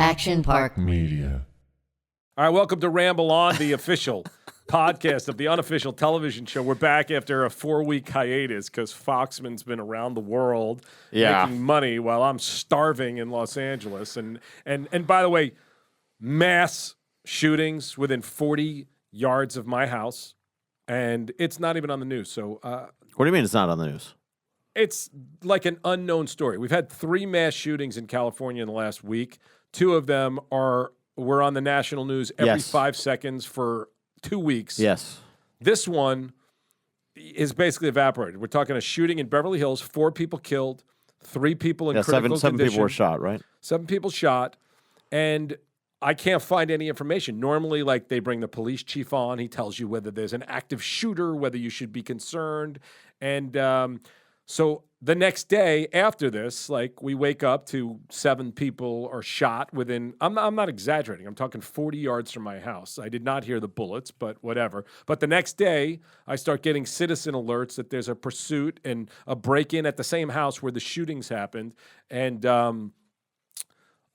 Action Park Media. All right, welcome to Ramble On, the official podcast of the unofficial television show. We're back after a 4-week hiatus because Foxman's been around the world making money while I'm starving in Los Angeles. And by the way, mass shootings within 40 yards of my house, and it's not even on the news. So, what do you mean it's not on the news? It's like an unknown story. We've had 3 mass shootings in California in the last week. 2 of them were on the national news every 5 seconds for 2 weeks. Yes. This one is basically evaporated. We're talking a shooting in Beverly Hills, 4 people killed, 3 people in critical condition. 7 people were shot, right? 7 people shot, and I can't find any information. Normally, like, they bring the police chief on. He tells you whether there's an active shooter, whether you should be concerned. And so the next day after this, like, we wake up to 7 people are shot within, I'm not exaggerating, I'm talking 40 yards from my house. I did not hear the bullets, but whatever. But the next day, I start getting citizen alerts that there's a pursuit and a break-in at the same house where the shootings happened. And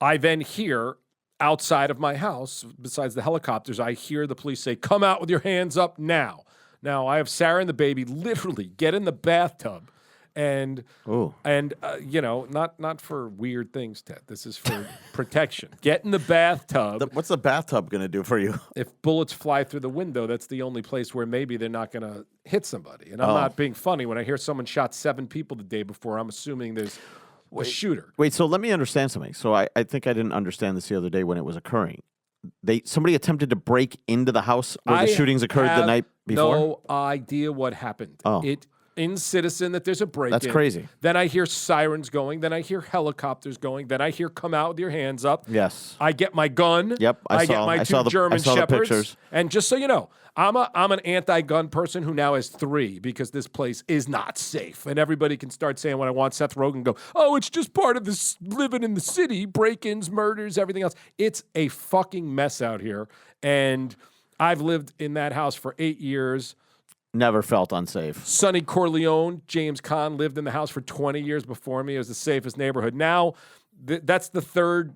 I then hear outside of my house, besides the helicopters, I hear the police say, "Come out with your hands up now." Now, I have Sarah and the baby literally get in the bathtub. And you know, not for weird things, Ted. This is for protection. Get in the bathtub. What's the bathtub going to do for you? If bullets fly through the window, that's the only place where maybe they're not going to hit somebody. And I'm not being funny. When I hear someone shot 7 people the day before, I'm assuming there's a shooter. Wait, so let me understand something. So I think I didn't understand this the other day when it was occurring. Somebody attempted to break into the house where the shootings occurred the night before? No idea what happened. In Citizen that there's a break-in. That's crazy. Then I hear sirens going. Then I hear helicopters going. Then I hear "Come out with your hands up." Yes. I get my gun. Yep. I get my 2 German Shepherds. Pictures. And just so you know, I'm an anti-gun person who now has 3 because this place is not safe. And everybody can start saying when I want Seth Rogen go, "Oh, it's just part of this living in the city, break-ins, murders, everything else." It's a fucking mess out here. And I've lived in that house for 8 years. Never felt unsafe. Sonny Corleone, James Caan, lived in the house for 20 years before me. It was the safest neighborhood. Now, that's the 3rd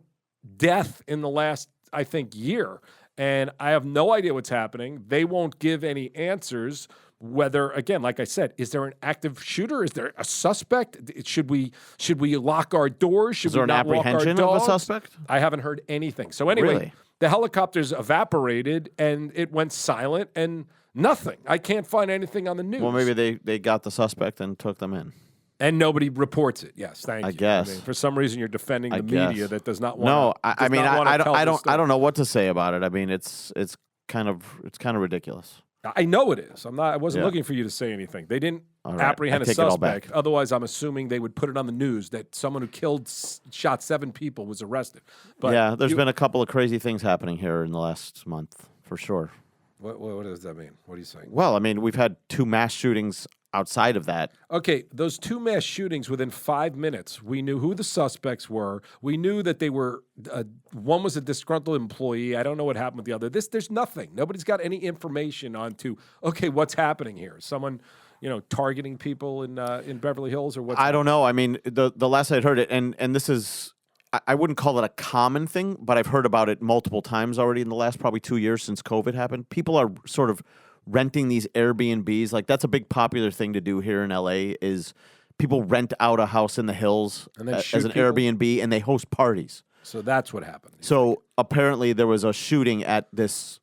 death in the last, I think, year. And I have no idea what's happening. They won't give any answers. Whether, again, like I said, is there an active shooter? Is there a suspect? Should we lock our doors? Should is there we not an apprehension walk our of dogs? a suspect? I haven't heard anything. So anyway, Really? The helicopters evaporated and it went silent and nothing. I can't find anything on the news. Well, maybe they got the suspect and took them in. And nobody reports it. Yes, thank you. I guess. I mean, for some reason, you're defending the media that does not want. No, I mean, I don't know what to say about it. I mean, it's kind of ridiculous. I know it is. I wasn't looking for you to say anything. They didn't apprehend a suspect. Otherwise, I'm assuming they would put it on the news that someone who shot 7 people was arrested. But yeah, there's been a couple of crazy things happening here in the last month, for sure. What does that mean? What are you saying? Well, I mean, we've had 2 mass shootings outside of that. Okay, those 2 mass shootings within 5 minutes, we knew who the suspects were. We knew that they were, one was a disgruntled employee. I don't know what happened with the other. There's nothing. Nobody's got any information on okay, what's happening here? Someone, targeting people in Beverly Hills or what's I don't know. I mean, the last I'd heard it, and this is, I wouldn't call it a common thing, but I've heard about it multiple times already in the last probably 2 years since COVID happened. People are sort of renting these Airbnbs. Like, that's a big popular thing to do here in LA is people rent out a house in the hills as an Airbnb and they host parties. So that's what happened. So apparently there was a shooting at this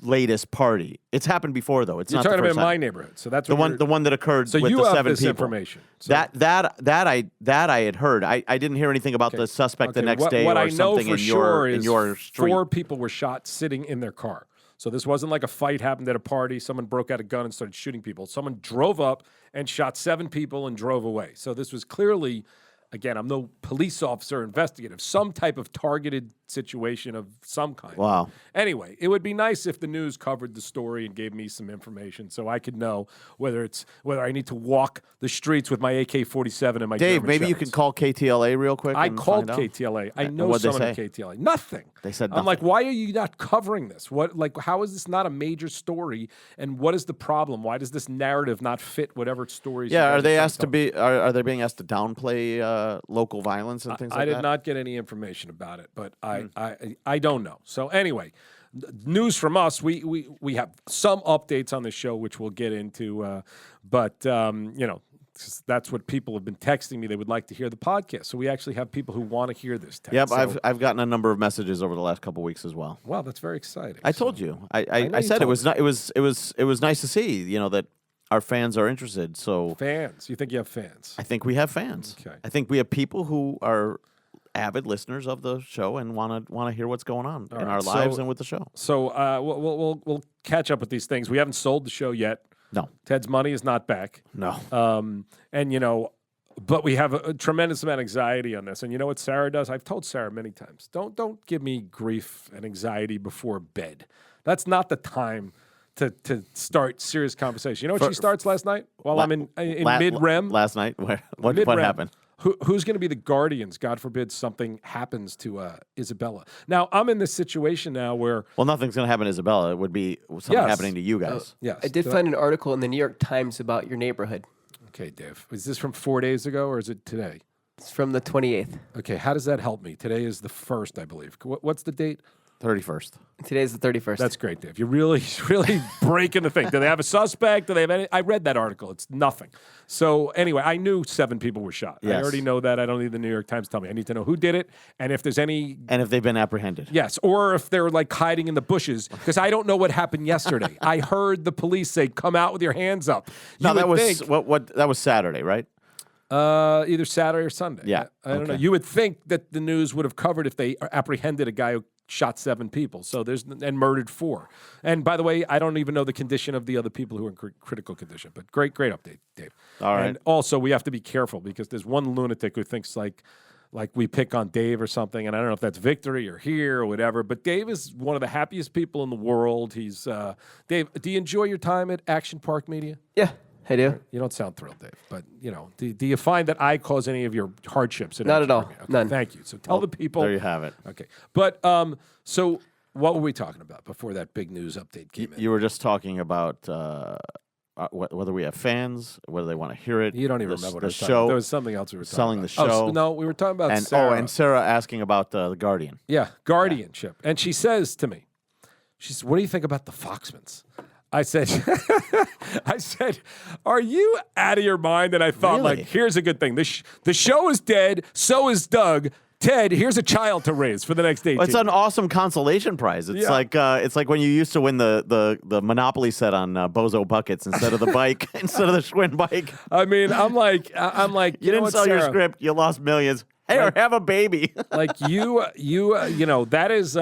latest party. It's happened before though. It's You're not talking the first about time. my neighborhood. So that's the one that occurred so with you the have 7 this people. Information. So That I had heard. I didn't hear anything about the suspect the next day what or I know something for in sure in is your street. 4 people were shot sitting in their car. So this wasn't like a fight happened at a party. Someone broke out a gun and started shooting people. Someone drove up and shot 7 people and drove away. So this was clearly, again, I'm no police officer, investigative, some type of targeted situation of some kind. Wow. Anyway, it would be nice if the news covered the story and gave me some information so I could know whether I need to walk the streets with my AK-47 and my Dave, German maybe you Shepherds. can call KTLA real quick. I and called find out. KTLA. I know What'd they someone at say? KTLA. Nothing. They said I'm like, nothing. why are you not covering this? How is this not a major story? And what is the problem? Why does this narrative not fit whatever stories? Yeah, are they asked to be? Are they being asked to downplay local violence and things like I that? did not get any information about it, but I don't know. So anyway, news from us. We have some updates on the show, which we'll get into. But that's what people have been texting me. They would like to hear the podcast. So we actually have people who want to hear this. Ted. Yep, so, I've gotten a number of messages over the last couple weeks as well. Wow, that's very exciting. I told you. I you said it told was not, it was nice to see, that our fans are interested. So Fans. You think you have fans? I think we have fans. Okay. I think we have people who are avid listeners of the show and want to hear what's going on in our lives and with the show. So we'll catch up with these things. We haven't sold the show yet. No. Ted's money is not back. No. But we have a tremendous amount of anxiety on this. And you know what Sarah does? I've told Sarah many times, don't give me grief and anxiety before bed. That's not the time to start serious conversation. You know what she starts last night while I'm in mid-REM? Last night? What happened? Who's going to be the guardians? God forbid something happens to Isabella. Now, I'm in this situation now where... Well, nothing's going to happen to Isabella. It would be something happening to you guys. Yes. I did find an article in the New York Times about your neighborhood. Okay, Dave. Is this from 4 days ago or is it today? It's from the 28th. Okay, how does that help me? Today is the 1st, I believe. What's the date? 31st. Today's the 31st. That's great, Dave. You're really breaking the thing. Do they have a suspect? Do they have any? I read that article. It's nothing. So anyway, I knew 7 people were shot. Yes. I already know that. I don't need the New York Times to tell me. I need to know who did it and if there's any... And if they've been apprehended. Yes, or if they're like hiding in the bushes, because I don't know what happened yesterday. I heard the police say, "Come out with your hands up." No, that was that was Saturday, right? Either Saturday or Sunday. Yeah, I don't know. You would think that the news would have covered if they apprehended a guy who shot 7 people. So and murdered 4. And by the way, I don't even know the condition of the other people who are in critical condition. But great update, Dave. All right. And also, we have to be careful because there's one lunatic who thinks like we pick on Dave or something, and I don't know if that's victory or here or whatever, but Dave is one of the happiest people in the world. He's Dave, do you enjoy your time at Action Park Media? Yeah, I do. You don't sound thrilled, Dave, but do you find that I cause any of your hardships? Not at all. Okay, None. Thank you. So tell the people. There you have it. Okay, but so what were we talking about before that big news update came in? You were just talking about whether we have fans, whether they want to hear it. You don't even remember what I the was talking show. about. There was something else we were talking Selling about. the show. No, we were talking about And Sarah. and Sarah asking about the Guardian. Yeah, guardianship. And she says to me, she says, "What do you think about the Foxmans?" I said, "Are you out of your mind?" And I thought, Really? like, here's a good thing. The show is dead. So is Doug. Ted, here's a child to raise for the next 18. Well, it's an awesome consolation prize. It's like when you used to win the Monopoly set on Bozo buckets instead of the bike, instead of the Schwinn bike. I mean, I'm like, You didn't sell your script. You lost millions. Hey, or have a baby. Like that is.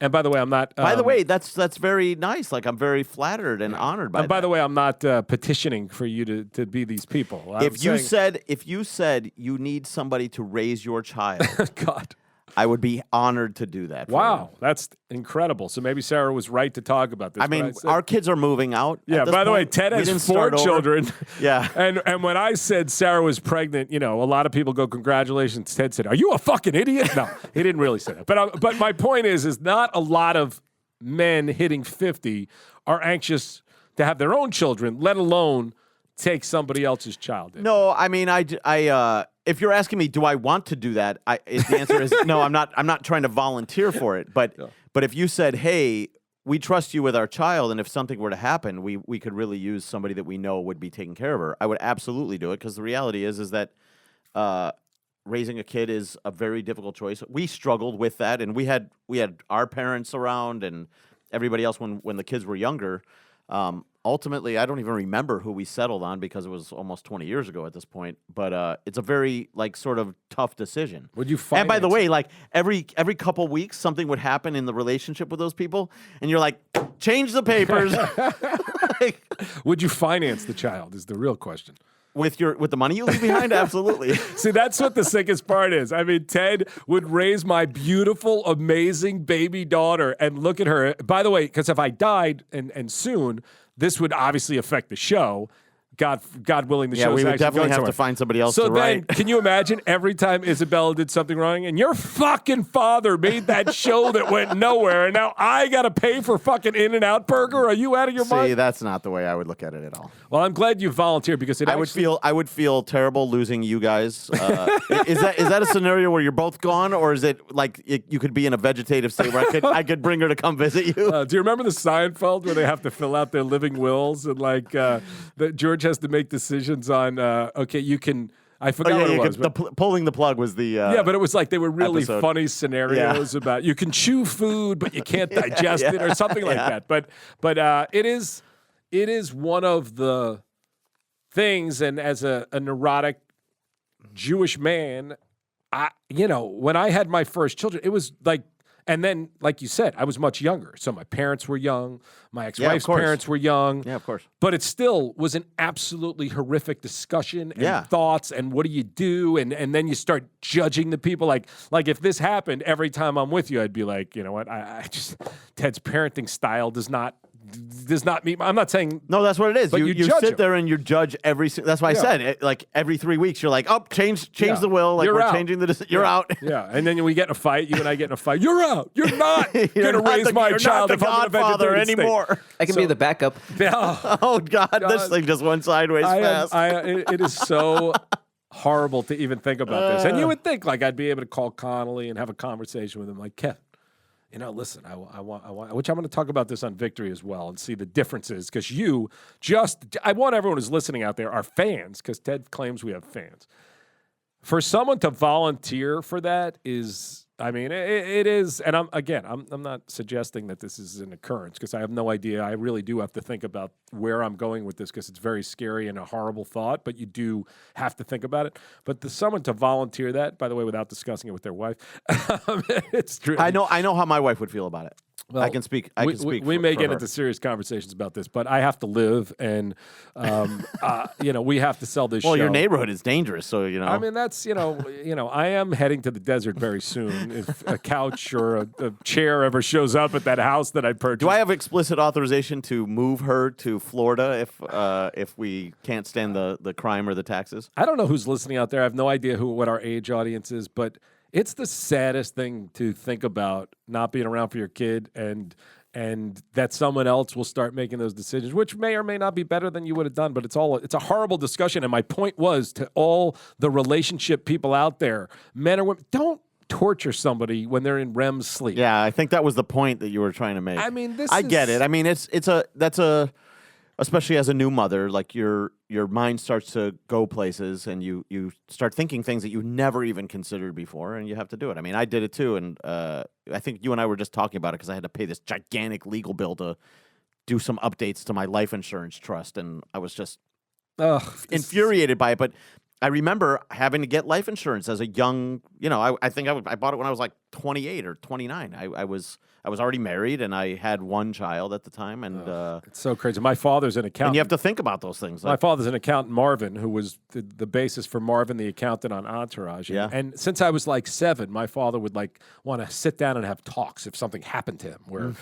And by the way, I'm not. By the way, that's very nice. Like I'm very flattered and honored by. And by the way, I'm not petitioning for you to be these people. If you said you need somebody to raise your child, God, I would be honored to do that. For wow, you. that's incredible. So maybe Sarah was right to talk about this. I mean, our kids are moving out. Yeah. at this By the way, point. Ted We has didn't 4 start over. children. Yeah. And when I said Sarah was pregnant, a lot of people go, "Congratulations." Ted said, "Are you a fucking idiot?" No, he didn't really say that. But my point is not a lot of men hitting 50 are anxious to have their own children, let alone take somebody else's child in. No, I mean, if you're asking me, do I want to do that? The answer is no. I'm not trying to volunteer for it. But if you said, "Hey, we trust you with our child, and if something were to happen, we could really use somebody that we know would be taking care of her," I would absolutely do it because the reality is that raising a kid is a very difficult choice. We struggled with that, and we had our parents around and everybody else when the kids were younger. Ultimately, I don't even remember who we settled on because it was almost 20 years ago at this point. But it's a very sort of tough decision. Would you And by the finance way, every couple weeks, something would happen in the relationship with those people, and you're like, change the papers. Would you finance the child is the real question. With the money you leave behind, absolutely. See, that's what the sickest part is. I mean, Ted would raise my beautiful, amazing baby daughter and look at her. By the way, because if I died and soon, this would obviously affect the show. God willing, the Yeah, show's we would actually definitely going have somewhere. to find somebody else So to then, write. can you imagine every time Isabella did something wrong, and your fucking father made that show that went nowhere, and now I got to pay for fucking In-N-Out Burger? Are you out of your See, mind? that's not the way I would look at it at all. Well, I'm glad you volunteered because I would feel terrible losing you guys. Is that a scenario where you're both gone, or is it like you could be in a vegetative state where I could bring her to come visit you? Do you remember the Seinfeld where they have to fill out their living wills and like that George has to make decisions on? Okay, you can. I forgot what it was. Pulling the plug was the Yeah, but it was like they were really episode. funny scenarios about you can chew food, but you can't digest it or something like that. But it is one of the things, and as a neurotic Jewish man, when I had my first children, it was like, and then like you said, I was much younger. So my parents were young, my ex-wife's parents were young. Yeah, of course. But it still was an absolutely horrific discussion and thoughts and what do you do? And then you start judging the people. Like if this happened every time I'm with you, I'd be like, you know what? I just, Ted's parenting style does not meet. I'm not saying. No, that's what it is. But you judge sit him. there and you judge every. That's why I said it, like every 3 weeks you're like, oh, change the will. Like You're we're out. changing the. You're out. Yeah, and then we get in a fight. You and I get in a fight. You're out. You're not going You're to not raise the- my you're child not the if I'm in a godfather vegetarian state. anymore. I can be the backup. Yeah. Oh God, this thing just went sideways fast. It is so horrible to even think about this. And you would think like I'd be able to call Connolly and have a conversation with him, like, Kev, listen, I want, which I'm going to talk about this on Victory as well and see the differences because I want everyone who's listening out there, our fans, because Ted claims we have fans. For someone to volunteer for that is. I mean, it is, and I'm not suggesting that this is an occurrence because I have no idea. I really do have to think about where I'm going with this because it's very scary and a horrible thought, but you do have to think about it. But someone to volunteer that, by the way, without discussing it with their wife, it's true. I know how my wife would feel about it. Well, I can speak. We may get into serious conversations about this, but I have to live, and we have to sell this show. Well, your neighborhood is dangerous, so I mean, that's I am heading to the desert very soon. If a couch or a chair ever shows up at that house that I purchased, do I have explicit authorization to move her to Florida if we can't stand the crime or the taxes? I don't know who's listening out there. I have no idea what our age audience is, but it's the saddest thing to think about not being around for your kid and that someone else will start making those decisions, which may or may not be better than you would have done, but it's a horrible discussion. And my point was to all the relationship people out there, men or women, don't torture somebody when they're in REM sleep. Yeah, I think that was the point that you were trying to make. I mean, I get it. I mean, especially as a new mother, like your mind starts to go places and you start thinking things that you never even considered before, and you have to do it. I mean, I did it too, and I think you and I were just talking about it because I had to pay this gigantic legal bill to do some updates to my life insurance trust, and I was just infuriated by it. But I remember having to get life insurance as a young, I think I bought it when I was like 28 or 29. I was already married and I had one child at the time, and it's so crazy. My father's an accountant. and you have to think about those things. My father's an accountant, Marvin, who was the basis for Marvin the accountant on Entourage. Yeah. And since I was like 7, my father would like want to sit down and have talks if something happened to him, where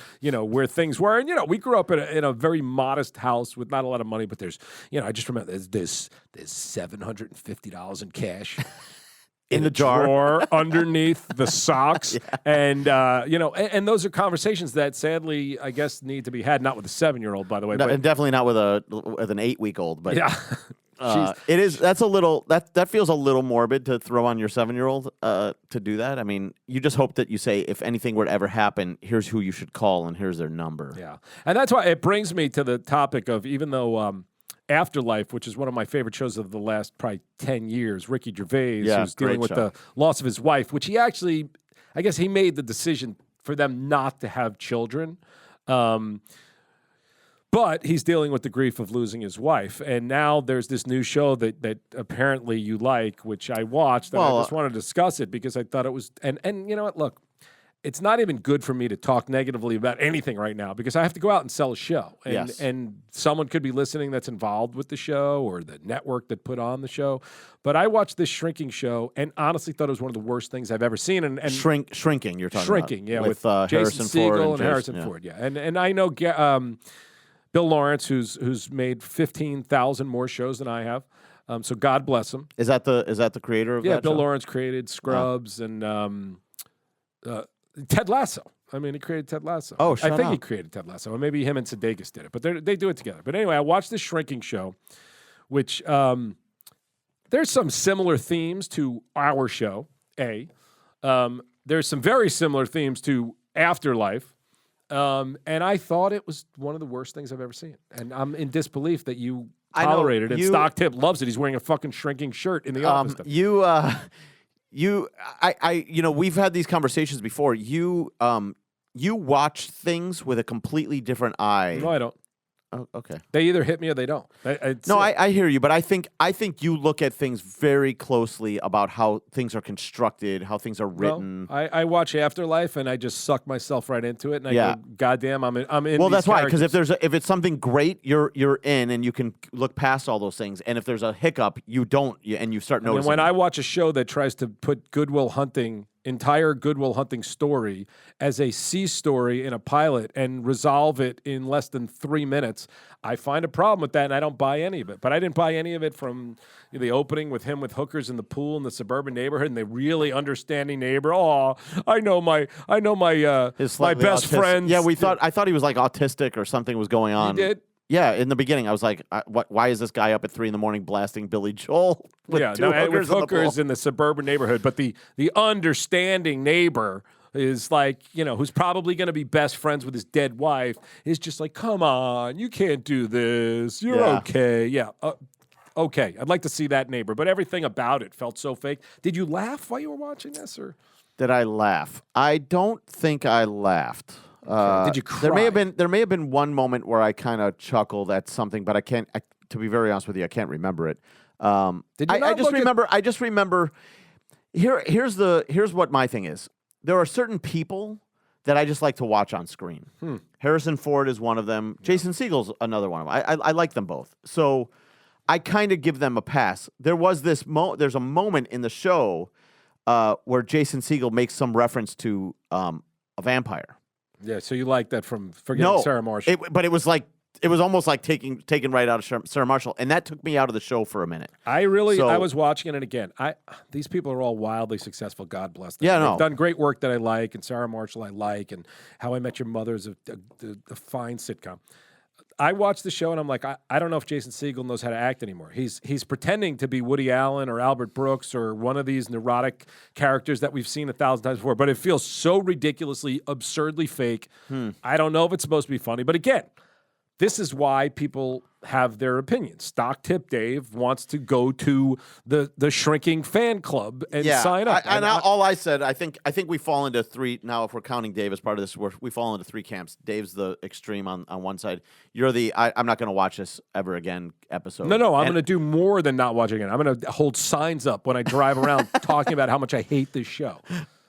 where things were. And we grew up in a very modest house with not a lot of money, but there's I just remember there's $750 in cash. in the jar. Drawer underneath the socks, and and those are conversations that sadly I guess need to be had, not with a 7-year-old, by the way. No, but, and definitely not with an 8-week-old, but yeah. it is. That's a little. That feels a little morbid to throw on your 7-year-old to do that. I mean, you just hope that you say, if anything were to ever happen, here's who you should call and here's their number. Yeah, and that's why it brings me to the topic of, even though Afterlife, which is one of my favorite shows of the last probably 10 years, Ricky Gervais, who's dealing with the loss of his wife, which he actually, I guess he made the decision for them not to have children. But he's dealing with the grief of losing his wife. And now there's this new show that apparently you like, which I watched, and I just want to discuss it because I thought it was, and you know what, look, it's not even good for me to talk negatively about anything right now because I have to go out and sell a show. And someone could be listening that's involved with the show or the network that put on the show. But I watched this Shrinking show and honestly thought it was one of the worst things I've ever seen. And Shrinking, you're talking about. Yeah, with Jason Harrison Ford Segel and Harrison Ford, yeah. And I know Bill Lawrence, who's made 15,000 more shows than I have. So God bless him. Is that the creator of that? Yeah, Bill show? Lawrence created Scrubs and Ted Lasso. I mean, he created Ted Lasso. Oh, I shut think he up. created Ted Lasso, or maybe him and Sudeikis did it. But they do it together. But anyway, I watched this Shrinking show, which there's some similar themes to our show. There's some very similar themes to Afterlife. And I thought it was one of the worst things I've ever seen. And I'm in disbelief that you tolerated it. And Stock Tip loves it. He's wearing a fucking Shrinking shirt in the office. We've had these conversations before. You watch things with a completely different eye. No, I don't. Oh, okay. They either hit me or they don't. I hear you, but I think you look at things very closely about how things are constructed, how things are written. No, I watch Afterlife and I just suck myself right into it, and I go, "Goddamn, I'm in." Well, these that's why, because characters." if it's something great, you're in, and you can look past all those things. And if there's a hiccup, you don't, and you start noticing. And when I watch a show that tries to put entire Good Will Hunting story as a C story in a pilot and resolve it in less than 3 minutes, I find a problem with that, and I don't buy any of it. But I didn't buy any of it from the opening with him with hookers in the pool in the suburban neighborhood and the really understanding neighbor. Oh, I know my my best friend. Yeah, I thought he was like autistic or something was going on. He did. Yeah, in the beginning, I was like, why is this guy up at 3 a.m. blasting Billy Joel with hookers in the suburban neighborhood? But the understanding neighbor is like, who's probably going to be best friends with his dead wife, is just like, come on, you can't do this. You're okay. Yeah. Okay. I'd like to see that neighbor, but everything about it felt so fake. Did you laugh while you were watching this, or? Did I laugh? I don't think I laughed. Did you cry? There may have been one moment where I kind of chuckled at something, but to be very honest with you, I can't remember it. Did you I just remember. Here's what my thing is. There are certain people that I just like to watch on screen. Harrison Ford is one of them. Jason Segel's another one of them. I like them both. So I kind of give them a pass. There's a moment in the show where Jason Segel makes some reference to a vampire. Yeah, so you like that from Forgetting Sarah Marshall. But it was almost like taken right out of Sarah Marshall, and that took me out of the show for a minute. I was watching it again. These people are all wildly successful. God bless them. Yeah, They've done great work that I like, and Sarah Marshall I like, and How I Met Your Mother is a fine sitcom. I watched the show and I'm like, I don't know if Jason Segel knows how to act anymore. He's pretending to be Woody Allen or Albert Brooks or one of these neurotic characters that we've seen 1,000 times before, but it feels so ridiculously, absurdly fake. I don't know if it's supposed to be funny, but again, this is why people have their opinions. Stock Tip Dave wants to go to the Shrinking fan club and sign up. All I said, I think we fall into three now. If we're counting Dave as part of this, we fall into three camps. Dave's the extreme on one side. You're the I'm not going to watch this ever again episode. No, I'm going to do more than not watching it. I'm going to hold signs up when I drive around talking about how much I hate this show.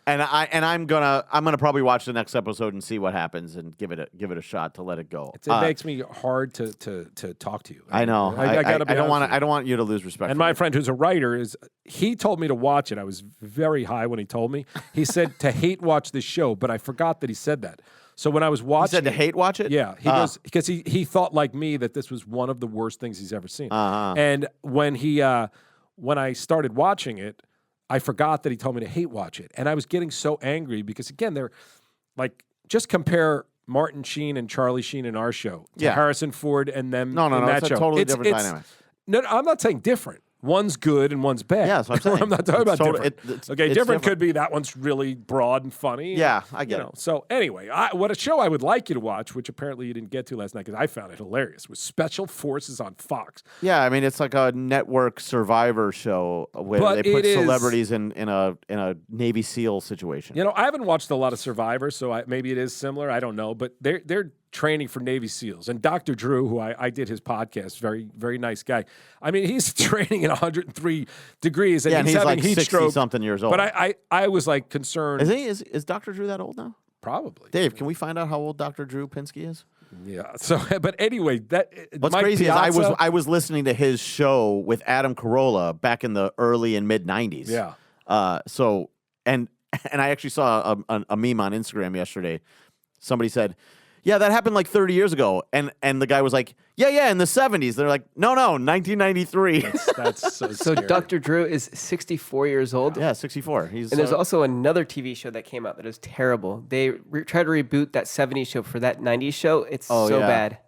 And I'm gonna probably watch the next episode and see what happens and give it a shot to let it go. It makes me hard to talk to you. I know. I don't want you to lose respect. And my friend who's a writer he told me to watch it. I was very high when he told me. He said to hate watch this show, but I forgot that he said that. So when I was watching, he said to hate watch it. Yeah, he goes because he thought like me that this was one of the worst things he's ever seen. And when I started watching it, I forgot that he told me to hate watch it. And I was getting so angry because, again, they're like, just compare Martin Sheen and Charlie Sheen in our show to Harrison Ford and them in that it's show. A totally different dynamic. No, I'm not saying different. One's good and one's bad. Yeah, that's what I'm saying. I'm not talking about different. It's different could be that one's really broad and funny. Yeah, I get it. So anyway, what a show I would like you to watch, which apparently you didn't get to last night because I found it hilarious, was Special Forces on Fox. Yeah, I mean it's like a network Survivor show where they put celebrities in a Navy SEAL situation. I haven't watched a lot of Survivor, so maybe it is similar. I don't know, but they're training for Navy SEALs. And Dr. Drew, who I did his podcast, very, very nice guy. I mean, he's training at 103 degrees and he's having like heat stroke. 60-something years old. But I was like concerned. Is Dr. Drew that old now? Probably. Dave, can we find out how old Dr. Drew Pinsky is? Yeah. So, but anyway, what's Mike crazy Piazza, is I was listening to his show with Adam Carolla back in the early and mid 90s. Yeah. And I actually saw a meme on Instagram yesterday. Somebody said, Yeah, that happened like 30 years ago. And the guy was like, yeah, in the 70s. They're like, no, 1993. That's so So scary. Dr. Drew is 64 years old. Yeah, 64. He's And there's also another TV show that came out that is terrible. They tried to reboot that 70s show for that 90s show. It's so yeah. bad.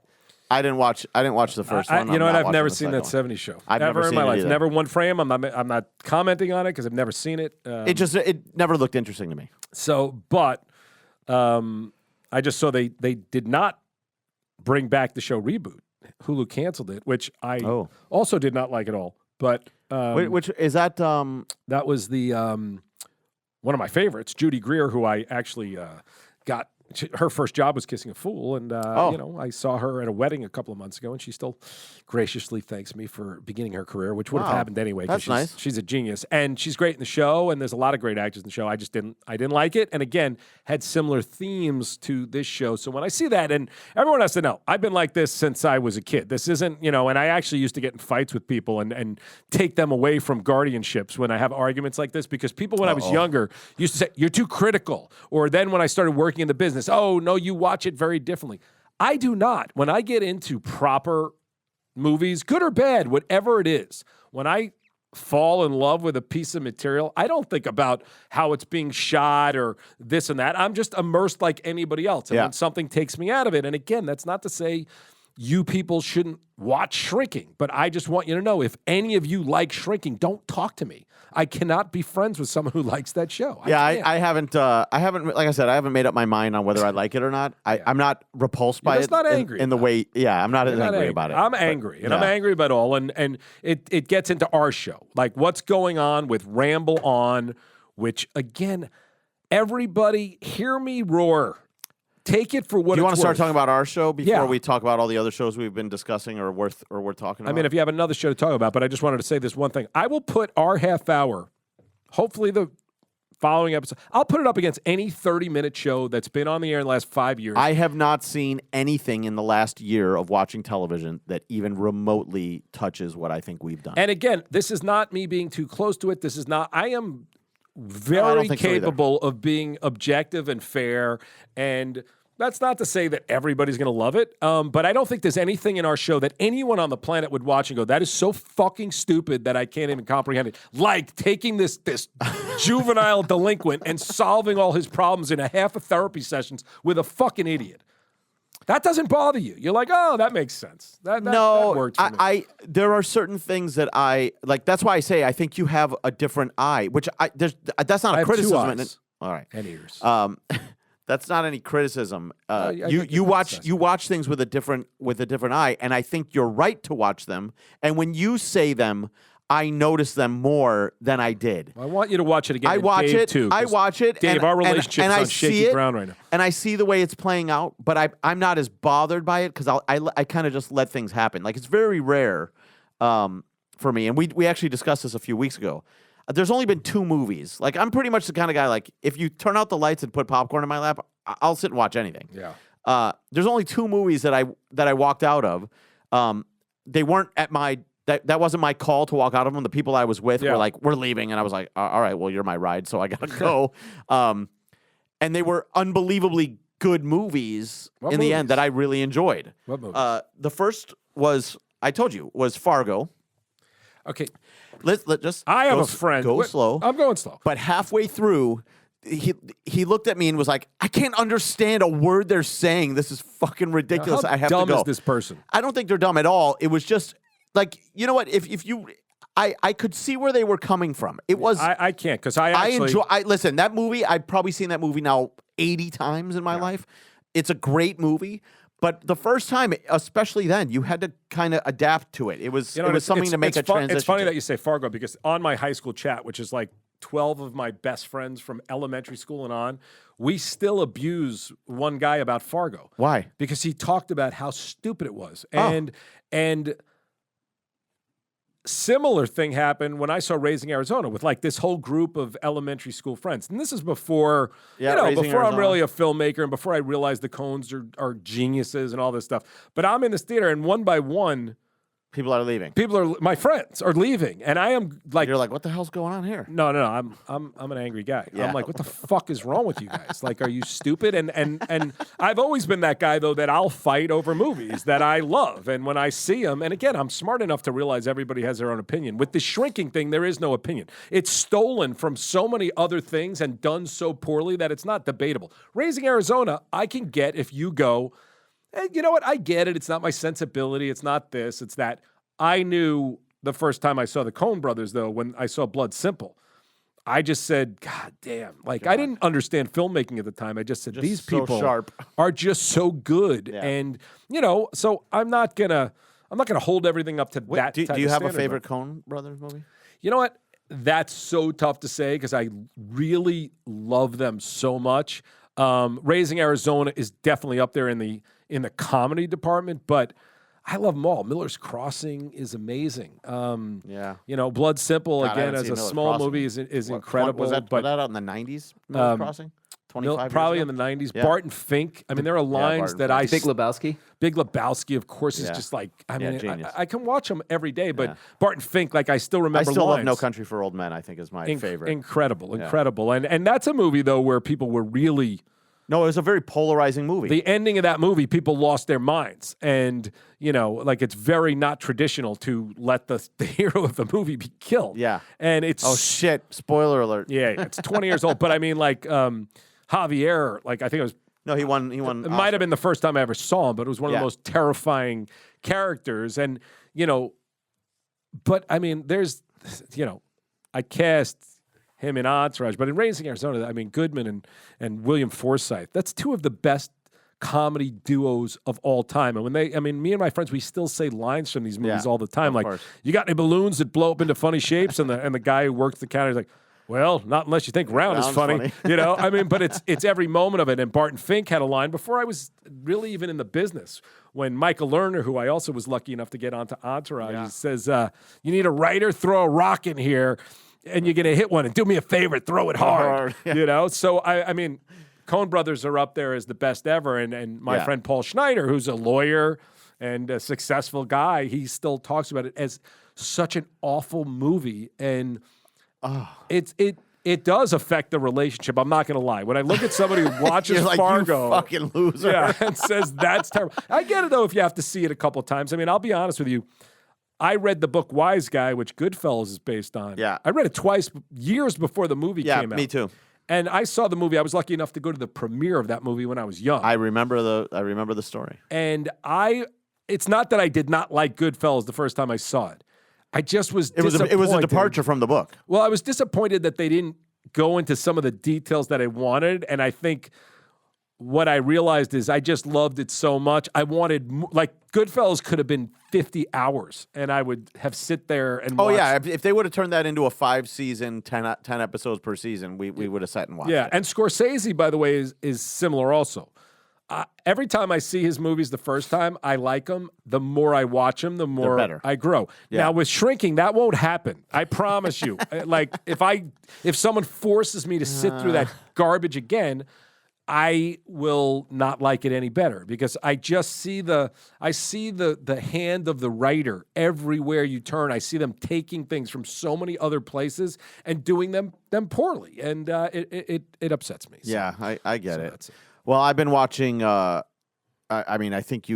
I didn't watch the first one. You know I'm what? not I've never watching the seen that second 70s show. I've never in seen my it life. either. Never one frame. I'm not commenting on it because I've never seen it. one. It never looked interesting to me. But I just saw they did not bring back the show Reboot. Hulu canceled it, which I also did not like at all. But Which is that? that was the one of my favorites, Judy Greer, who I actually got. Her first job was kissing a fool, and I saw her at a wedding a couple of months ago, and she still graciously thanks me for beginning her career, which would have happened anyway. That's nice. She's a genius, and she's great in the show, and there's a lot of great actors in the show. I didn't like it, and again, had similar themes to this show. So when I see that, and everyone has to know, I've been like this since I was a kid. This isn't, and I actually used to get in fights with people and take them away from guardianships when I have arguments like this, because people when I was younger used to say, you're too critical, or then when I started working in the business, oh, no, you watch it very differently. I do not. When I get into proper movies, good or bad, whatever it is, when I fall in love with a piece of material, I don't think about how it's being shot or this and that. I'm just immersed like anybody else. And when something takes me out of it, and again, that's not to say you people shouldn't watch Shrinking, but I just want you to know, if any of you like Shrinking, don't talk to me. I cannot be friends with someone who likes that show. I haven't, like I said, I haven't made up my mind on whether I like it or not. I'm not repulsed by it. Not angry in the way. Yeah, I'm not angry about it. I'm angry, and I'm angry about all, and it gets into our show, like what's going on with Ramble On, which again, everybody hear me roar. Take it for what Do you it's want to start worth. talking about our show before we talk about all the other shows we've been discussing or worth talking about? I mean, if you have another show to talk about, but I just wanted to say this one thing. I will put our half hour, hopefully the following episode, I'll put it up against any 30-minute show that's been on the air in the last 5 years. I have not seen anything in the last year of watching television that even remotely touches what I think we've done. And again, this is not me being too close to it. This is not, I am very capable of being objective and fair, and that's not to say that everybody's going to love it, but I don't think there's anything in our show that anyone on the planet would watch and go, that is so fucking stupid that I can't even comprehend it. Like taking this juvenile delinquent and solving all his problems in a half of therapy sessions with a fucking idiot. That doesn't bother you. You're like, oh, that makes sense. That works for me. There are certain things that I like. That's why I say I think you have a different eye, which that's not a criticism. Two eyes. All right, and ears. That's not any criticism. I You watch things with a different eye, and I think you're right to watch them. And when you say them, I notice them more than I did. I want you to watch it again. I watch it. Too, I watch it. Dave, our relationship's on shaky ground right now. And I see the way it's playing out, but I'm not as bothered by it because I kind of just let things happen. Like, it's very rare for me. And we actually discussed this a few weeks ago. There's only been 2 movies. Like, I'm pretty much the kind of guy, like, if you turn out the lights and put popcorn in my lap, I'll sit and watch anything. Yeah. There's only 2 movies that I walked out of. They weren't at my that wasn't my call to walk out of them. The people I was with were like, we're leaving, and I was like, all right, well, you're my ride, so I gotta go. And they were unbelievably good movies the end that I really enjoyed. What movies? The first was, I told you, was Fargo. Okay. Let's just. I have a friend. Go slow. I'm going slow. But halfway through, he looked at me and was like, I can't understand a word they're saying. This is fucking ridiculous. How I have to go. dumb is this person? I don't think they're dumb at all. It was just like, you know what? If you, I could see where they were coming from. It was. I can't because I enjoy. Listen, that movie. I've probably seen that movie now 80 times in my life. It's a great movie. But the first time, especially then, you had to kind of adapt to it. It was something to make a transition. It's funny that you say Fargo because on my high school chat, which is like 12 of my best friends from elementary school and on, we still abuse one guy about Fargo. Why? Because he talked about how stupid it was. And similar thing happened when I saw Raising Arizona with like this whole group of elementary school friends. And this is before, before I'm really a filmmaker and before I realized the Coens are geniuses and all this stuff. But I'm in this theater and one by one, People are leaving. My friends are leaving, and I am like, You're like, what the hell's going on here? no, I'm an angry guy. Yeah. I'm like, what the fuck is wrong with you guys? Like, are you stupid? And I've always been that guy though that I'll fight over movies that I love, and when I see them, and again, I'm smart enough to realize everybody has their own opinion. With the Shrinking thing, there is no opinion. It's stolen from so many other things and done so poorly that it's not debatable. Raising Arizona, I can get if you go. And you know what? I get it. It's not my sensibility. It's not this. It's that. I knew the first time I saw the Coen brothers, though, when I saw Blood Simple. I just said, God damn. Like, I didn't understand filmmaking at the time. I just said, these so people sharp. are just so good. Yeah. And, so I'm not gonna hold everything up to that Do type you of have a standard, favorite Coen Brothers movie? You know what? That's so tough to say because I really love them so much. Raising Arizona is definitely up there in the comedy department, but I love them all. Miller's Crossing is amazing. Yeah. Blood Simple God, I again haven't as seen a Miller's small Crossing. movie is incredible. Was that out in the 90s? Miller's Crossing? 25 probably years in ago? the 90s. Yeah. Barton Fink. I mean, there are lines Barton that Fink. I Big Lebowski. Big Lebowski, of course, is Yeah. just like I mean, genius. I can watch them every day, but Yeah. Barton Fink, like I still remember. I still love lines. No Country for Old Men, I think is my favorite. Incredible. And that's a movie though where people were really. No, it was a very polarizing movie. The ending of that movie, people lost their minds. And, like it's very not traditional to let the hero of the movie be killed. Yeah. And it's. Oh, shit. Spoiler alert. Yeah, it's 20 years old. But I mean, like Javier, like I think it was. No, he won. It might have been the first time I ever saw him, but it was one of the Yeah. most terrifying characters. And, but I mean, there's, I cast him in Entourage, but in Raising Arizona, I mean, Goodman and William Forsythe, that's two of the best comedy duos of all time. And me and my friends, we still say lines from these movies Yeah, all the time. of Like, course. you got any balloons that blow up into funny shapes? And the guy who works the counter is like, well, not unless you think round is Round's funny. funny. But it's every moment of it. And Barton Fink had a line before I was really even in the business. When Michael Lerner, who I also was lucky enough to get onto Entourage, he says, you need a writer, throw a rock in here, and you're going to hit one. And do me a favor, throw it hard. Yeah. So, I mean, Coen Brothers are up there as the best ever. And my Yeah. friend Paul Schneider, who's a lawyer and a successful guy, he still talks about it as such an awful movie. And it does affect the relationship. I'm not going to lie. When I look at somebody who watches You're like, Fargo, you fucking loser. yeah, and says that's terrible. I get it though if you have to see it a couple of times. I mean, I'll be honest with you. I read the book Wise Guy, which Goodfellas is based on. Yeah. I read it twice, years before the movie Yeah, came out. me too. And I saw the movie. I was lucky enough to go to the premiere of that movie when I was young. I remember the story. And it's not that I did not like Goodfellas the first time I saw it. I just was It was a disappointed. departure from the book. Well, I was disappointed that they didn't go into some of the details that I wanted. And I think what I realized is I just loved it so much. I wanted, like, Goodfellas could have been 50 hours, and I would have sit there and watch. Oh, yeah. If they would have turned that into a 5-season, 10 episodes per season, we would have sat and watched Yeah, it. and Scorsese, by the way, is similar also. Every time I see his movies the first time, I like them. The more I watch them, the more better. I grow. Yeah. Now with Shrinking, that won't happen. I promise you. Like if someone forces me to sit through that garbage again, I will not like it any better because I just see the hand of the writer everywhere you turn. I see them taking things from so many other places and doing them poorly, and it upsets me. So. Yeah, I get it. That's it. Well, I've been watching. I think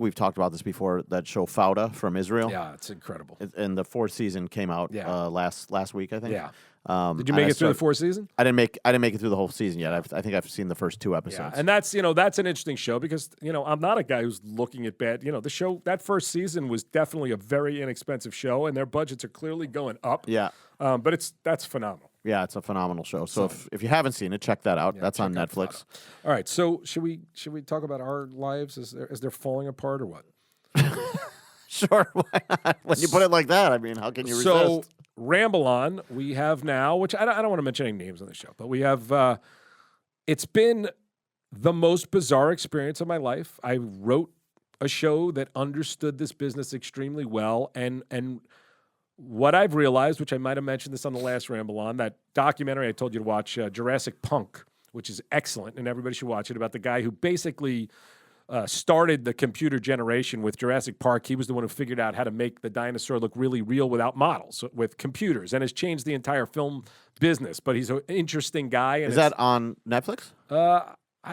we've talked about this before. That show Fauda from Israel. Yeah, it's incredible. And the 4th season came out Yeah. last week, I think. Yeah. and Did you make I it through the started- 4th season? I didn't make it through the whole season yet. I think I've seen the first 2 Yeah, episodes. and that's an interesting show because I'm not a guy who's looking at bad. The show that first season was definitely a very inexpensive show, and their budgets are clearly going up. Yeah. But that's phenomenal. Yeah, it's a phenomenal show. So if you haven't seen it, check that out. That's on check out Netflix. All right, so should we talk about our lives as they're falling apart or what? Sure, why not? When you put it like that, I mean, how can you resist? So Ramble On, we have now, which I don't want to mention any names on the show, but we have. It's been the most bizarre experience of my life. I wrote a show that understood this business extremely well, and what I've realized, which I might have mentioned this on the last Ramble On, that documentary I told you to watch, Jurassic Punk, which is excellent, and everybody should watch it, about the guy who basically started the computer generation with Jurassic Park. He was the one who figured out how to make the dinosaur look really real without models, with computers, and has changed the entire film business. But he's an interesting guy. And Is that on Netflix?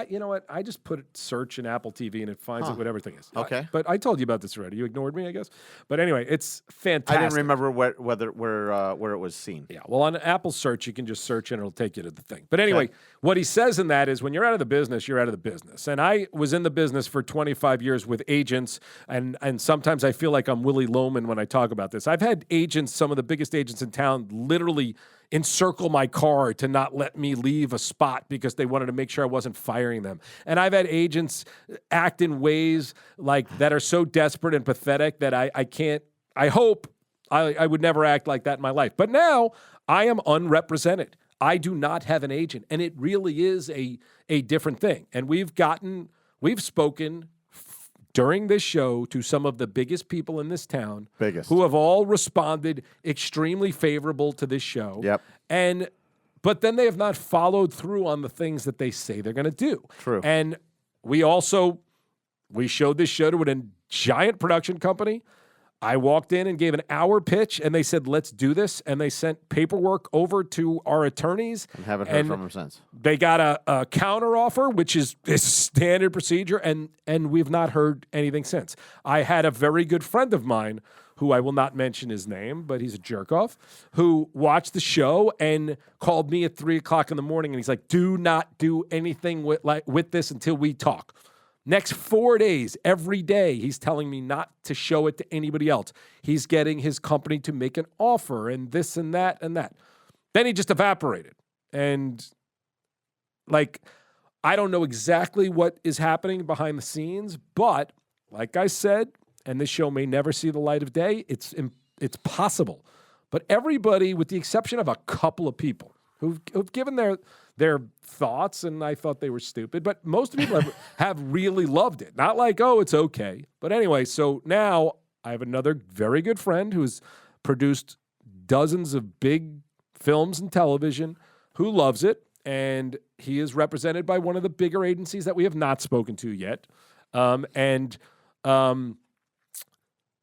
You know what? I just put search in Apple TV and it finds it what everything is. Okay. But I told you about this already. You ignored me, I guess. But anyway, it's fantastic. I didn't remember where it was seen. Yeah. Well, on Apple search, you can just search and it'll take you to the thing. But anyway, what he says in that is when you're out of the business, you're out of the business. And I was in the business for 25 years with agents, and sometimes I feel like I'm Willie Loman when I talk about this. I've had agents, some of the biggest agents in town, literally encircle my car to not let me leave a spot because they wanted to make sure I wasn't firing them. And I've had agents act in ways like that are so desperate and pathetic that I can't, I hope I would never act like that in my life. But now I am unrepresented. I do not have an agent. And it really is a different thing. And we've spoken during this show to some of the biggest people in this town who have all responded extremely favorable to this show. Yep. But then they have not followed through on the things that they say they're going to do. True. And we showed this show to a giant production company. I walked in and gave an hour pitch, and they said, let's do this. And they sent paperwork over to our attorneys. And haven't heard from them since. They got a counter offer, which is standard procedure, and we've not heard anything since. I had a very good friend of mine, who I will not mention his name, but he's a jerk-off, who watched the show and called me at 3 o'clock in the morning, and he's like, do not do anything with this until we talk. Next 4 days, every day, he's telling me not to show it to anybody else. He's getting his company to make an offer and this and that and that. Then he just evaporated. And, I don't know exactly what is happening behind the scenes, but like I said, and this show may never see the light of day, it's possible. But everybody, with the exception of a couple of people who've given their thoughts, and I thought they were stupid, but most people have really loved it. Not like, oh, it's okay. But anyway, so now I have another very good friend who's produced dozens of big films and television who loves it, and he is represented by one of the bigger agencies that we have not spoken to yet.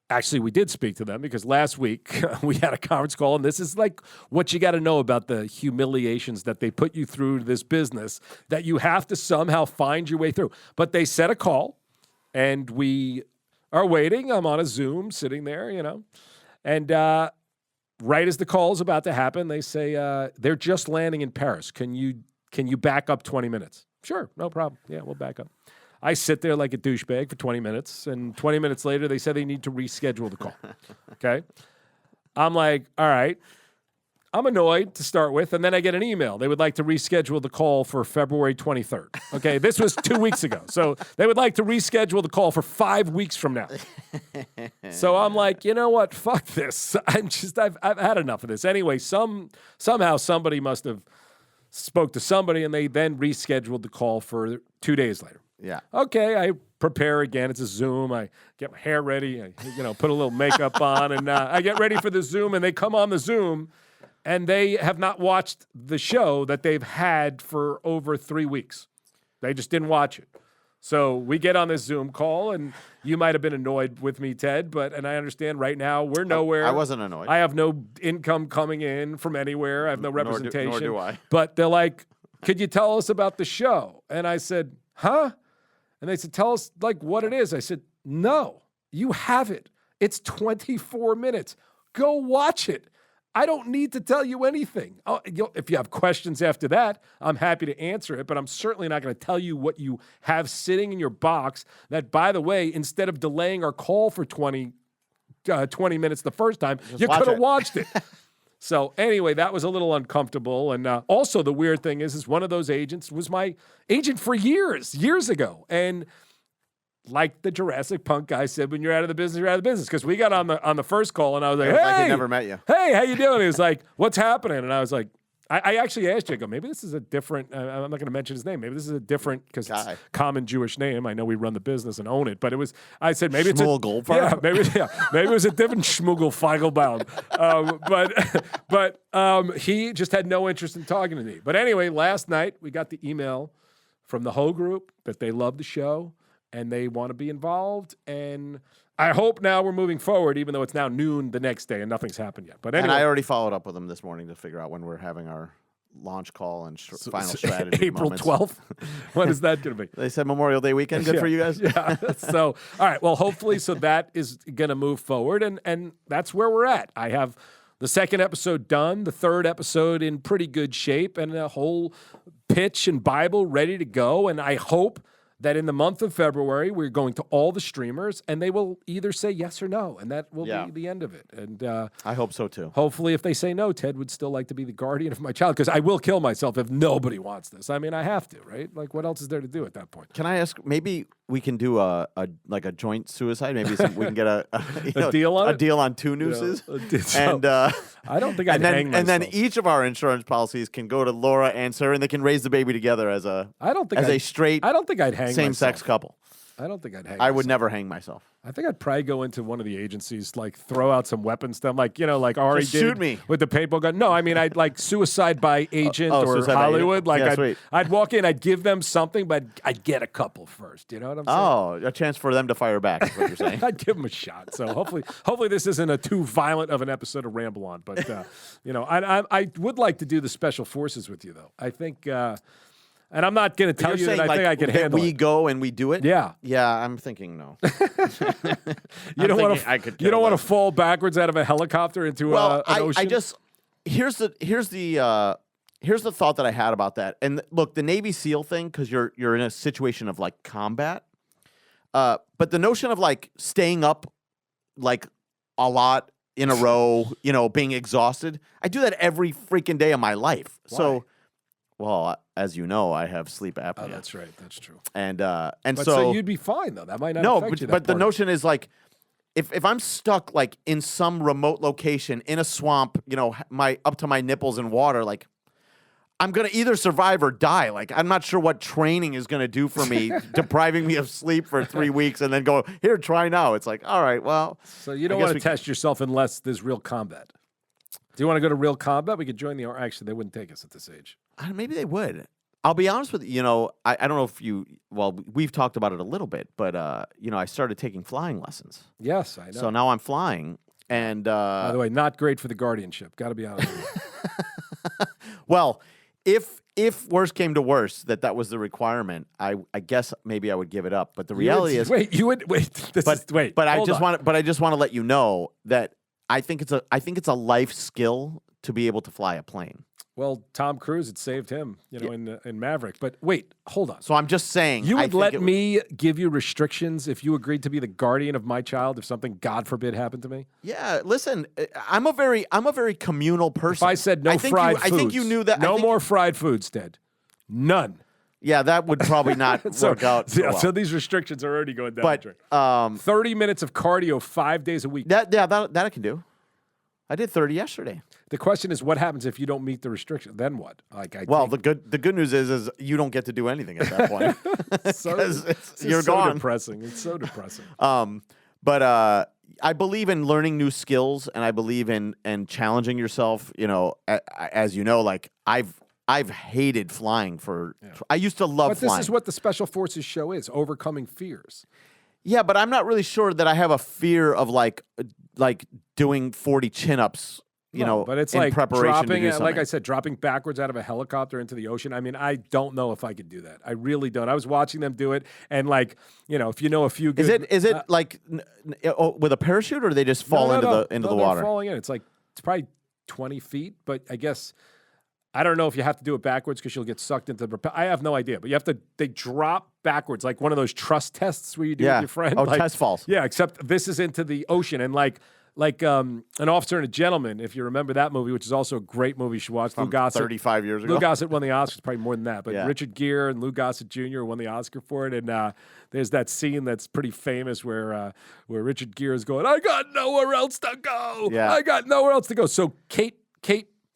Actually, we did speak to them because last week we had a conference call, and this is like what you got to know about the humiliations that they put you through this business that you have to somehow find your way through. But they set a call, and we are waiting. I'm on a Zoom sitting there, and right as the call is about to happen, they say, they're just landing in Paris. Can you back up 20 minutes? Sure, no problem. Yeah, we'll back up. I sit there like a douchebag for 20 minutes, and 20 minutes later, they said they need to reschedule the call. Okay? I'm like, all right. I'm annoyed to start with, and then I get an email. They would like to reschedule the call for February 23rd. Okay? This was 2 weeks ago. So they would like to reschedule the call for 5 weeks from now. So I'm like, you know what? Fuck this. I've had enough of this. Anyway, somehow somebody must have spoke to somebody, and they then rescheduled the call for 2 days later. Yeah. Okay, I prepare again. It's a Zoom. I get my hair ready. I, put a little makeup on, and I get ready for the Zoom. And they come on the Zoom, and they have not watched the show that they've had for over 3 weeks. They just didn't watch it. So we get on this Zoom call, and you might have been annoyed with me, Ted, and I understand right now we're nowhere. I wasn't annoyed. I have no income coming in from anywhere. I have no representation. Nor do I. But they're like, could you tell us about the show? And I said, huh? And they said, tell us what it is. I said, no, you have it. It's 24 minutes. Go watch it. I don't need to tell you anything. If you have questions after that, I'm happy to answer it, but I'm certainly not going to tell you what you have sitting in your box that, by the way, instead of delaying our call for 20 minutes the first time, you could have watched it. So anyway, that was a little uncomfortable. And also the weird thing is one of those agents was my agent for years ago. And like the Jurassic Punk guy said, when you're out of the business, you're out of the business. Because we got on the first call, and I was like, hey. Like he never met you. Hey, how you doing? He was like, what's happening? And I was like, I actually asked you, I go, maybe this is a different, I'm not going to mention his name. Maybe this is a different, because it's a common Jewish name. I know we run the business and own it, but I said, maybe it's maybe it was a different Schmugel Feigelbaum. But he just had no interest in talking to me. But anyway, last night we got the email from the whole group that they love the show. and they want to be involved. And I hope now we're moving forward, even though it's now noon the next day and nothing's happened yet. But anyway, And I already followed up with them this morning to figure out when we're having our launch call and final strategy. April moments. 12th. When is that going to be? They said Memorial Day weekend. Good for you guys. Yeah. So, all right. Well, hopefully, so that is going to move forward, and that's where we're at. I have the second episode done, the third episode in pretty good shape, and a whole pitch and Bible ready to go. And I hope that in the month of February, we're going to all the streamers, and they will either say yes or no, and that will be the end of it. And I hope so too. hopefully, if they say no, Ted would still like to be the guardian of my child, because I will kill myself if nobody wants this. I mean, I have to, right? Like, what else is there to do at that point? Can I ask? Maybe we can do a joint suicide. Maybe we can get a deal on a it? deal on two nooses. So, And I don't think I'd hang and then myself. each of our insurance policies can go to Laura and Sarah, and they can raise the baby together as a I don't think as a straight I don't think I'd hang same-sex myself. couple. I don't think I'd hang I would myself. never hang myself. I think I'd probably go into one of the agencies, like throw out some weapons, stuff, like like Ari Just did shoot me. with the paintball gun. No, I mean I'd like suicide by agent or suicide by Hollywood. agent. Like Yeah, sweet. I'd walk in, I'd give them something, but I'd get a couple first. You know what I'm saying? Oh, a chance for them to fire back. Is what you're saying? I'd give them a shot. So hopefully this isn't a too violent of an episode of Ramble On. But I would like to do the special forces with you though. I think, and I'm not going to tell You're you that saying, I think I can that handle we it. go and we do it. Yeah. Yeah, I'm thinking no. You don't want I could to. You don't care want to less. fall backwards out of a helicopter into Well, an ocean. I just here's the thought that I had about that. And look, the Navy SEAL thing, because you're in a situation of like combat. But the notion of like staying up like a lot in a row, being exhausted. I do that every freaking day of my life. Why? So, well, as you know, I have sleep apnea. Oh, that's right. That's true. And But so you'd be fine though. That might not no, affect you. but that the part. notion is like, if I'm stuck like in some remote location in a swamp, up to my nipples in water, like I'm gonna either survive or die. Like I'm not sure what training is gonna do for me, depriving me of sleep for 3 weeks and then go here, try now. It's like, all right, well. So you don't I guess want to we test yourself unless there's real combat. Do you want to go to real combat? We could join the. Actually, they wouldn't take us at this age. Maybe they would. I'll be honest with you. I don't know if we've talked about it a little bit, but I started taking flying lessons. Yes, I know. So now I'm flying, and By the way, not great for the guardianship. Got to be honest with you. well, if worse came to worse, that was the requirement, I guess maybe I would give it up. But the reality is, wait. You would wait. But I hold just on. want to let you know that I think it's a life skill to be able to fly a plane. Well, Tom Cruise, it saved him, in Maverick. But wait, hold on. So I'm just saying, You I would think let me give you restrictions if you agreed to be the guardian of my child if something, God forbid, happened to me? Yeah, listen, I'm a very communal person. If I said no I think fried you, foods. I think you knew that. No more fried foods, Ted. None. Yeah, that would probably not work out. So, well. So these restrictions are already going down the drain. But 30 minutes of cardio 5 days a week. that I can do. I did 30 yesterday. The question is, what happens if you don't meet the restriction? Then what? The good news is you don't get to do anything at that point. You're so gone. depressing. It's so depressing. But I believe in learning new skills, and I believe in challenging yourself. As you know, like I've hated flying for. Yeah. I used to love flying. But this is what the Special Forces show is: overcoming fears. Yeah, but I'm not really sure that I have a fear of like doing 40 chin-ups. But it's in like preparation dropping, to do something. like I said, dropping backwards out of a helicopter into the ocean. I mean, I don't know if I could do that. I really don't. I was watching them do it, and if you know a few good, is it like with a parachute, or do they just fall into the water? They're falling in. It's probably 20 feet, but I guess I don't know if you have to do it backwards because you'll get sucked into the. I have no idea, but you have to. They drop backwards like one of those trust tests where you do with your friend. Oh, test falls. Yeah, except this is into the ocean and like An Officer and a Gentleman, if you remember that movie, which is also a great movie you should watch. Lou Gossett, 35 years ago. Lou Gossett won the Oscars, probably more than that. But Yeah. Richard Gere and Lou Gossett Jr. won the Oscar for it. And there's that scene that's pretty famous where Richard Gere is going, "I got nowhere else to go. Yeah. I got nowhere else to go." So Kate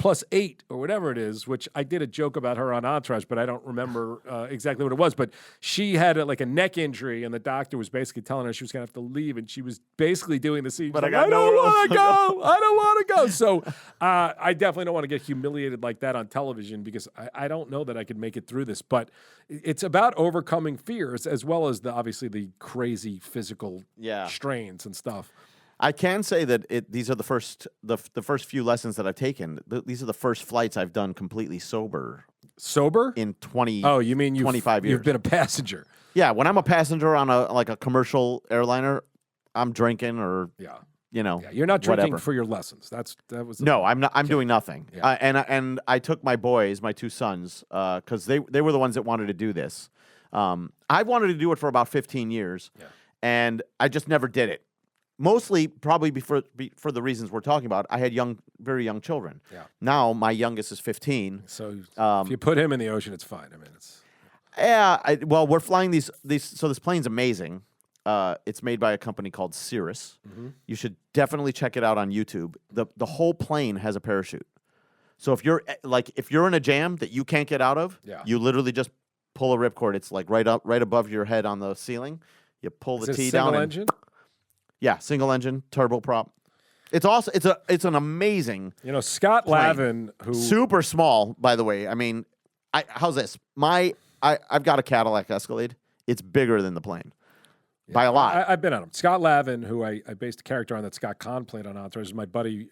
+8 or whatever it is, which I did a joke about her on Entourage, but I don't remember exactly what it was. But she had like a neck injury, and the doctor was basically telling her she was going to have to leave, and she was basically doing the scene. But like, I don't want to go. I don't want to go. So I definitely don't want to get humiliated like that on television because I don't know that I could make it through this. But it's about overcoming fears as well as obviously the crazy physical strains and stuff. I can say that these are the first few lessons that I've taken. These are the first flights I've done completely sober. Sober? In 20 Oh, you mean 25 years. You've been a passenger. Yeah, when I'm a passenger on a commercial airliner, I'm drinking or you're not drinking whatever. For your lessons. That was No, I'm not. I'm doing nothing. Yeah. And I took my boys, my 2 sons, because they were the ones that wanted to do this. I wanted to do it for about 15 years, and I just never did it. Mostly, probably for the reasons we're talking about. I had very young children. Yeah. Now my youngest is 15. So if you put him in the ocean, it's fine. I mean, it's well, we're flying these. So this plane's amazing. It's made by a company called Cirrus. Mm-hmm. You should definitely check it out on YouTube. The whole plane has a parachute. So if you're in a jam that you can't get out of, you literally just pull a ripcord. It's like right above your head on the ceiling. You pull the T down. Single engine? Yeah, single engine, turboprop. It's also it's an amazing. Scott plane. Lavin, who super small, by the way. I mean, how's this? I've got a Cadillac Escalade. It's bigger than the plane. By a lot. I've been on him. Scott Lavin, who I based a character on that Scott Conn played on Entourage, is my buddy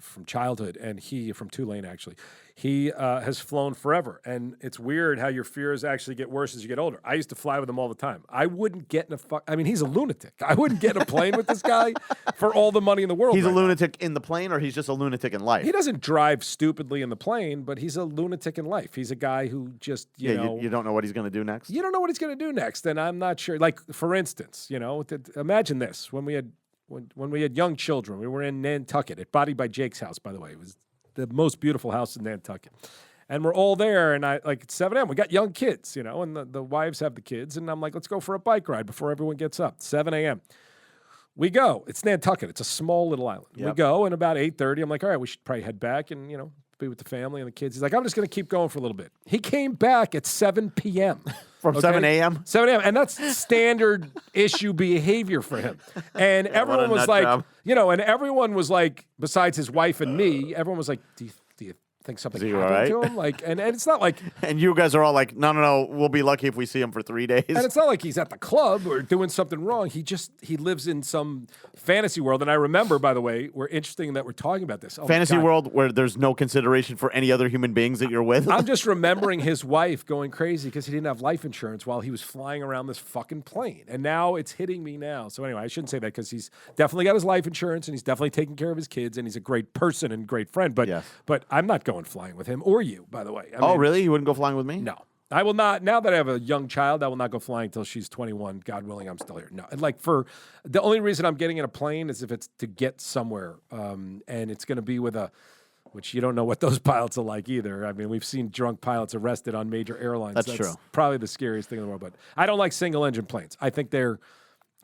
from childhood, and he from Tulane, actually. He has flown forever, and it's weird how your fears actually get worse as you get older. I used to fly with him all the time. I wouldn't get in I mean, he's a lunatic. I wouldn't get in a plane with this guy for all the money in the world. He's a lunatic in the plane, or he's just a lunatic in life? He doesn't drive stupidly in the plane, but he's a lunatic in life. He's a guy who just, you know. You don't know what he's going to do next? You don't know what he's going to do next, and I'm not sure. Like, for instance, imagine this. When we had young children, we were in Nantucket at Body by Jake's house, by the way. It was the most beautiful house in Nantucket. And we're all there, and it's 7 a.m. We got young kids, and the wives have the kids, and I'm like, let's go for a bike ride before everyone gets up. 7 a.m. We go. It's Nantucket. It's a small little island. Yep. We go, and about 8:30, I'm like, all right, we should probably head back and, be with the family and the kids. He's like, I'm just going to keep going for a little bit. He came back at 7 p.m. From 7 a.m.? 7 a.m. And that's standard issue behavior for him. And everyone was like, and everyone was like, besides his wife and me, everyone was like, do you think something happened to him? Like, and it's not like. And you guys are all like, no, we'll be lucky if we see him for 3 days. And it's not like he's at the club or doing something wrong. He lives in some fantasy world. And I remember, by the way, we're interesting that we're talking about this. Fantasy world where there's no consideration for any other human beings that you're with. I'm just remembering his wife going crazy because he didn't have life insurance while he was flying around this fucking plane. And now it's hitting me now. So anyway, I shouldn't say that because he's definitely got his life insurance and he's definitely taking care of his kids and he's a great person and great friend. But but I'm not going flying with him or you, by the way. I mean, really? You wouldn't go flying with me? No. I will not. Now that I have a young child, I will not go flying until she's 21. God willing, I'm still here. No, the only reason I'm getting in a plane is if it's to get somewhere, and it's going to be with which you don't know what those pilots are like either. I mean, we've seen drunk pilots arrested on major airlines. That's true. Probably the scariest thing in the world. But I don't like single engine planes. I think they're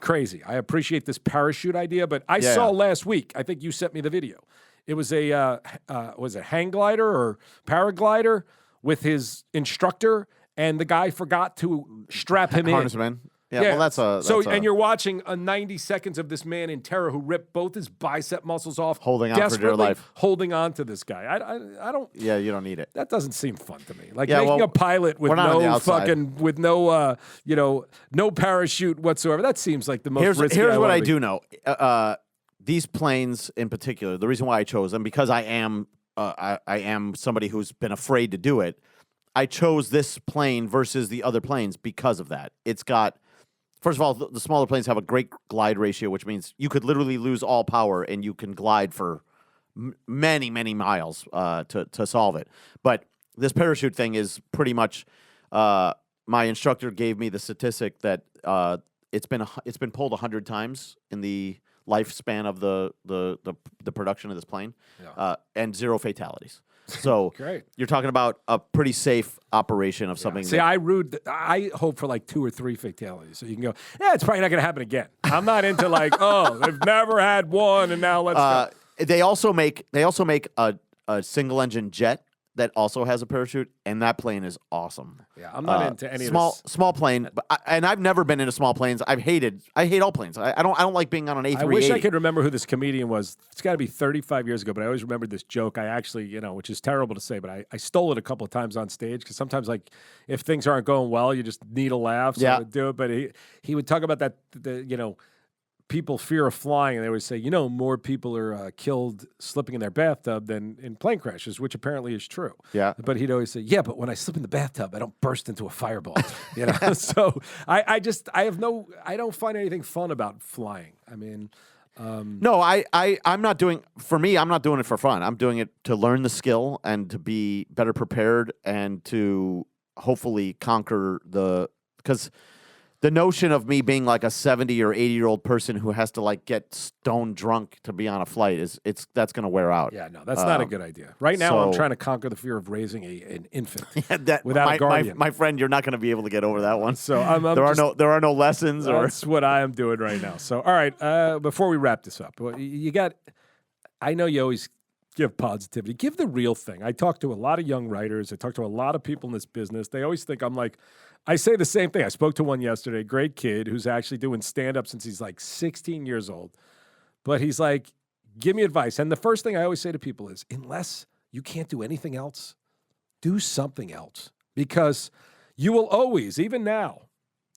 crazy. I appreciate this parachute idea, but I saw last week. I think you sent me the video. It was was it hang glider or paraglider with his instructor, and the guy forgot to strap him in. Harnessman. Yeah, well, and you're watching 90 seconds of this man in terror who ripped both his bicep muscles off, holding on for dear life, holding on to this guy. I don't. Yeah, you don't need it. That doesn't seem fun to me. Like making a pilot with no parachute whatsoever. That seems like the most risky. Here's what I do know. These planes in particular, the reason why I chose them, because I am somebody who's been afraid to do it. I chose this plane versus the other planes because of that. It's got, first of all, the smaller planes have a great glide ratio, which means you could literally lose all power and you can glide for many, many miles to solve it. But this parachute thing is pretty much. My instructor gave me the statistic that it's been pulled 100 times in the lifespan of the production of this plane, and 0 fatalities. So great. You're talking about a pretty safe operation of something. See, I hope for like 2 or 3 fatalities, so you can go. Yeah, it's probably not going to happen again. I'm not into like, they've never had one, and now let's go. They also make a a single engine jet that also has a parachute, and that plane is awesome. Yeah, I'm not into any small of this. small plane, but and I've never been into small planes. I hate all planes. I don't like being on an A380. I wish I could remember who this comedian was. It's got to be 35 years ago, but I always remember this joke. I actually, which is terrible to say, but I stole it a couple of times on stage because sometimes, like, if things aren't going well, you just need a laugh. So I would do it. But he would talk about that, people fear of flying, and they would say, more people are killed slipping in their bathtub than in plane crashes, which apparently is true. Yeah. But he'd always say, yeah, but when I slip in the bathtub, I don't burst into a fireball. So I don't find anything fun about flying. I mean, no, I'm not doing, for me, I'm not doing it for fun. I'm doing it to learn the skill and to be better prepared and to hopefully conquer because the notion of me being like a 70 or 80-year-old person who has to like get stone drunk to be on a flight that's going to wear out. Yeah, no, that's not a good idea. Right now, I'm so- trying to conquer the fear of raising an infant That, without a guardian. my friend, you're not going to be able to get over that one. So there are no lessons. That's what I am doing right now. So, all right, before we wrap this up, I know you always give positivity. Give the real thing. I talk to a lot of young writers. I talk to a lot of people in this business. They always think I'm like, I say the same thing. I spoke to one yesterday, great kid who's actually doing stand-up since he's like 16 years old. But he's like, give me advice. And the first thing I always say to people is, unless you can't do anything else, do something else. Because you will always, even now,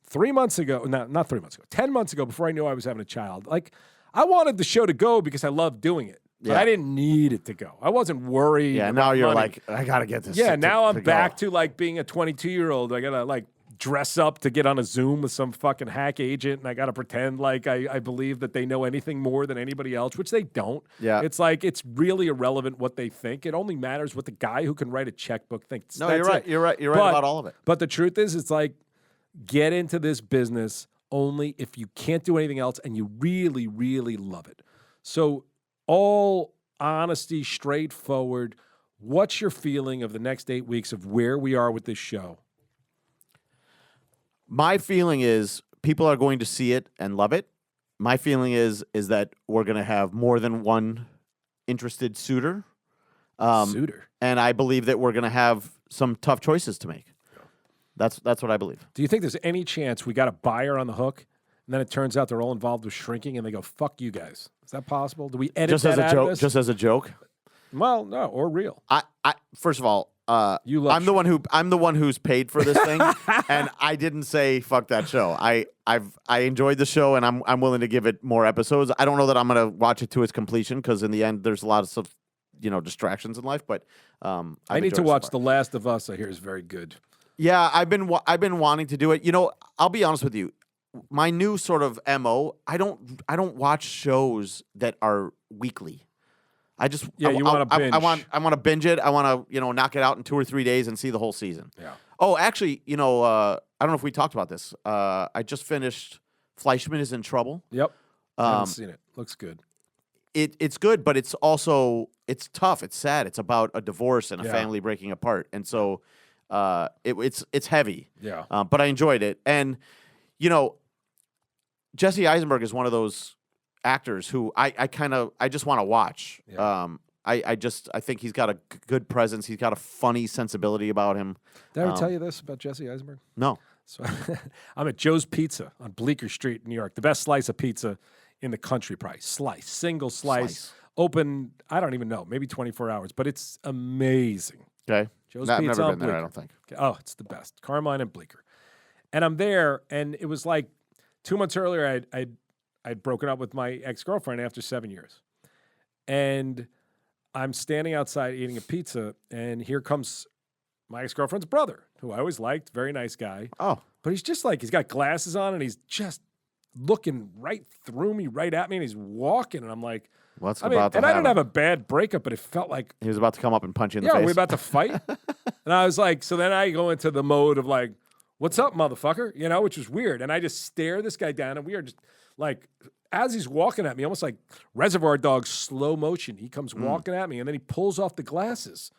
3 months ago, not 3 months ago, 10 months ago, before I knew I was having a child, like, I wanted the show to go because I loved doing it. But I didn't need it to go. I wasn't worried. Yeah, about now you're money. like, I got to get this. Yeah, now I'm to back go. to like being a 22-year-old. I gotta like dress up to get on a Zoom with some fucking hack agent, and I gotta pretend like I believe that they know anything more than anybody else, which they don't. Yeah. It's like it's really irrelevant what they think. It only matters what the guy who can write a checkbook thinks. No, That's you're right. it. You're right. You're right about all of it. But the truth is, it's like get into this business only if you can't do anything else and you really, really love it. So all honesty, straightforward. What's your feeling of the next 8 weeks of where we are with this show? My feeling is people are going to see it and love it. My feeling is that we're going to have more than one interested suitor. Suitor. And I believe that we're going to have some tough choices to make. That's what I believe. Do you think there's any chance we got a buyer on the hook, and then it turns out they're all involved with shrinking, and they go, "Fuck you guys"? Is that possible? Do we edit Just that as a out joke. of this? Just as a joke. Well, no, or real. I first of all, You love I'm the one who's paid for this thing, and I didn't say fuck that show. I enjoyed the show, and I'm willing to give it more episodes. I don't know that I'm gonna watch it to its completion because in the end, there's a lot of stuff, distractions in life. But I need to watch The Last of Us. I hear is very good. Yeah, I've been wanting to do it. I'll be honest with you. My new sort of MO, I don't watch shows that are weekly. I just you want to binge. I want to binge it. I want to knock it out in 2 or 3 days and see the whole season. Yeah. Oh, actually, I don't know if we talked about this. I just finished Fleischman is in Trouble. Yep. I haven't seen it. Looks good. It's good, but it's also it's tough. It's sad. It's about a divorce and a Yeah. family breaking apart, and so it's heavy. Yeah. But I enjoyed it, and Jesse Eisenberg is one of those actors who I just want to watch. Yeah. I think he's got a good presence. He's got a funny sensibility about him. Did I ever tell you this about Jesse Eisenberg? No. So I'm at Joe's Pizza on Bleecker Street, New York. The best slice of pizza in the country, probably. Single slice. Open, I don't even know, maybe 24 hours, but it's amazing. Okay. Joe's I've Pizza never on been there, I Bleecker. don't think. Oh, it's the best. Carmine and Bleecker. And I'm there, and it was like 2 months earlier, I'd broken up with my ex-girlfriend after 7 years. And I'm standing outside eating a pizza, and here comes my ex-girlfriend's brother, who I always liked, very nice guy. Oh. But he's just like, he's got glasses on, and he's just looking right through me, right at me, and he's walking, and I'm like, What's I about to and I didn't happen? have a bad breakup, but it felt like, He was about to come up and punch you in the yeah, face. are we about to fight? And I was like, so then I go into the mode of like, what's up, motherfucker? Which was weird. And I just stare this guy down, and we are just like, as he's walking at me, almost like Reservoir Dogs slow motion, he comes walking at me, and then he pulls off the glasses.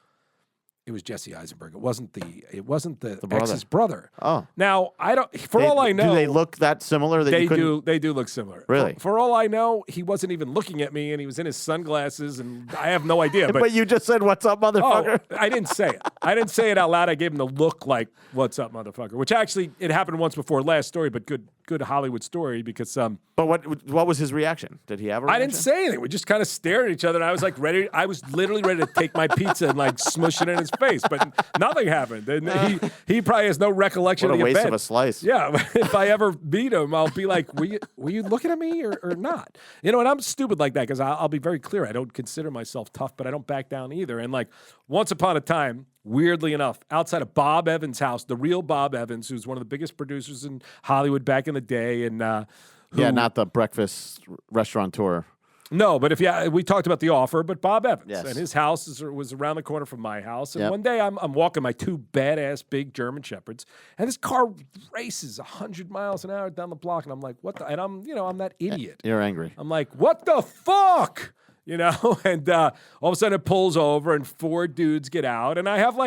It was Jesse Eisenberg. It wasn't the brother. ex's brother. Oh. Now, I don't. For all I know, do they look that similar? That they you couldn't... do. They do look similar. Really? For all I know, he wasn't even looking at me, and he was in his sunglasses, and I have no idea. But you just said, "What's up, motherfucker?" Oh, I didn't say it. I didn't say it out loud. I gave him the look like, "What's up, motherfucker?" Which actually it happened once before. Last story, but good Hollywood story because But what was his reaction? Did he have a reaction? I didn't say anything. We just kind of stared at each other, and I was like ready. I was literally ready to take my pizza and like smush it in his face, but nothing happened. And he probably has no recollection What of a the waste event. of a slice. Yeah, if I ever meet him, I'll be like, were you looking at me or not? You know, and I'm stupid like that because I'll be very clear. I don't consider myself tough, but I don't back down either. And like once upon a time, weirdly enough, outside of Bob Evans' house, the real Bob Evans, who's one of the biggest producers in Hollywood back in the day, and not the breakfast restaurateur. No, but we talked about The Offer, but Bob Evans. Yes. And his house was around the corner from my house. And Yep. one day I'm walking my two badass big German Shepherds, and this car races 100 miles an hour down the block. And I'm like, what the? And I'm that idiot. You're angry. I'm like, what the fuck? You know? And all of a sudden it pulls over and 4 dudes get out. And I have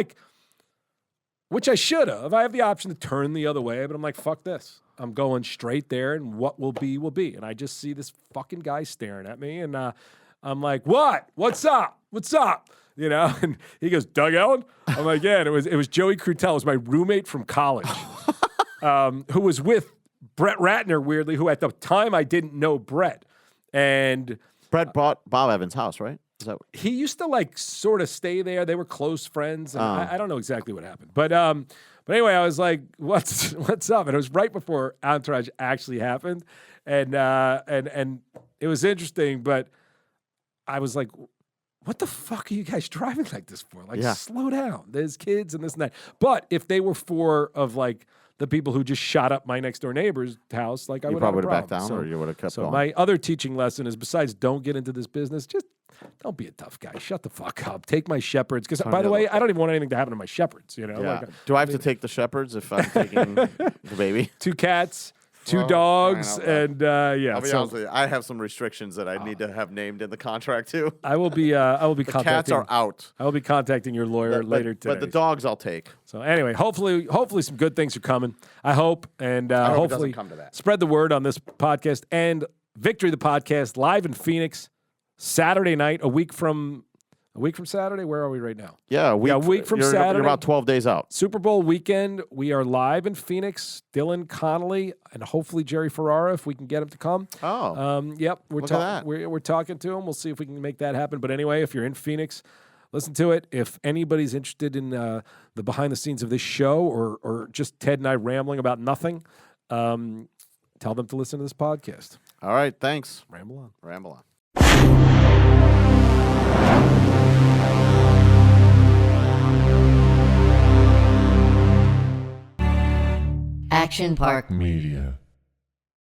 which I should have. I have the option to turn the other way, but I'm like, fuck this. I'm going straight there, and what will be, will be. And I just see this fucking guy staring at me, and I'm like, what? What's up? What's up? You know? And he goes, Doug Ellin? I'm like, yeah. And it was Joey Crutel. It was my roommate from college, who was with Brett Ratner, weirdly, who at the time I didn't know Brett. And Brett bought Bob Evans' house, right? Is that... He used to sort of stay there. They were close friends, and I don't know exactly what happened, but anyway, I was like, "What's up?" And it was right before Entourage actually happened, and it was interesting. But I was like, "What the fuck are you guys driving like this for? Slow down. There's kids and this and that." But if they were 4 of the people who just shot up my next door neighbor's house, I would You probably have would have backed down, So, or you would have kept so going. my other teaching lesson is, besides don't get into this business, just don't be a tough guy. Shut the fuck up. Take my Shepherds. Because, by the way, I don't even want anything to happen to my Shepherds. You know, Yeah. Do I have to take the Shepherds if I'm taking the baby? 2 cats, 2 Well, dogs, I know, and yeah. I'll be honest with you. I have some restrictions that I need to have named in the contract too. I will be The contacting. cats are out. I will be contacting your lawyer later today. But the dogs I'll take. So anyway, hopefully some good things are coming. I hope, and hope it doesn't hopefully come to that. spread the word on this podcast and Victory the Podcast live in Phoenix Saturday night, a week from Saturday. Where are we right now? Yeah, a week from you're Saturday. You're about 12 days out. Super Bowl weekend. We are live in Phoenix. Dylan Connolly and hopefully Jerry Ferrara, if we can get him to come. Oh, Yep. Look at that. We're talking to him. We'll see if we can make that happen. But anyway, if you're in Phoenix, listen to it. If anybody's interested in the behind the scenes of this show or just Ted and I rambling about nothing, tell them to listen to this podcast. all right. Thanks. Ramble on. Ramble on. Action Park Media.